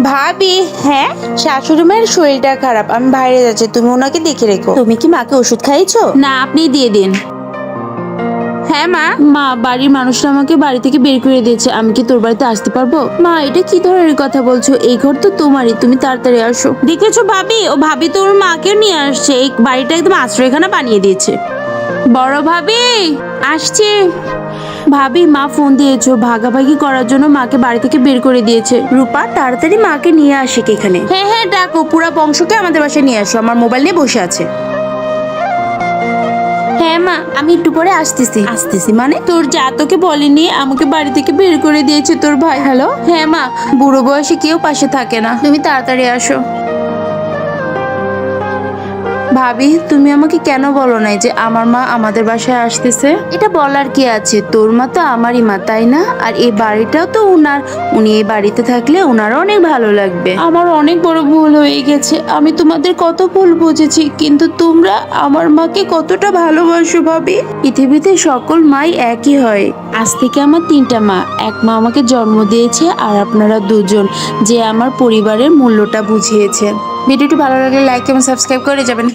ভাবি, হ্যাঁ, শাশুড়ি মায়ের শরীরটা খারাপ, আমি বাইরে যাচ্ছি, তুমি ওনাকে দেখে রেখো। তুমি কি মাকে ওষুধ খাইয়েছো? না, আপনি দিয়ে দিন। হ্যাঁ মা। মা, বাড়ির মানুষরা আমাকে বাড়ি থেকে বের করে দিয়েছে, আমি কি তোর বাড়িতে আসতে পারবো? মা, এটা কি ধরনের কথা বলছো? এই ঘর তো তোমারই, তুমি তাড়াতাড়ি আসো। দেখেছো ভাবি, ও ভাবি তোর মাকে নিয়ে আসছে, এই বাড়িটা একদম আশ্রয়খানা বানিয়ে দিয়েছে। বড় ভাবি আসছে। ভাবি, মা ফোন দিয়েছো ভাগাভাগি করার জন্য, মাকে বাড়ি থেকে বের করে দিয়েছে। রূপা, তাড়াতাড়ি মাকে নিয়ে আসে কি এখানে। হ্যাঁ হ্যাঁ, ডাকো, পুরা বংশকে আমাদের বাসায় নিয়ে আসো, আমার মোবাইল নিয়ে বসে আছে। হ্যাঁ মা, আমি একটু পরে আসতেছি। আসতেছি মানে? তোর যা তোকে বলেনি, আমাকে বাড়ি থেকে বের করে দিয়েছে তোর ভাই। হ্যালো? হ্যাঁ মা, বুড়ো বয়সে কেউ পাশে থাকে না, তুমি তাড়াতাড়ি আসো। ভাবি, তুমি আমাকে কেন বলো নাই যে আমার মা আমাদের বাসায় আসতেছে? এটা বলার কি আছে, তোর মা তো আমারই মা, তাই না? আর এই বাড়িটাও তো উনার, উনি এই বাড়িতে থাকলে ওনারও অনেক ভালো লাগবে। আমার অনেক বড় ভুল হয়ে গেছে, আমি তোমাদের কত ভুল বুঝেছি, কিন্তু তোমরা আমার মাকে কতটা ভালোবাসো ভাবি। পৃথিবীতে সকল মাই একই হয়। আজ থেকে আমার 3টা মা, এক মা আমাকে জন্ম দিয়েছে আর আপনারা দুজন যে আমার পরিবারের মূল্যটা বুঝিয়েছেন। ভিডিওটি ভালো লাগলে লাইক এবং সাবস্ক্রাইব করে যাবেন।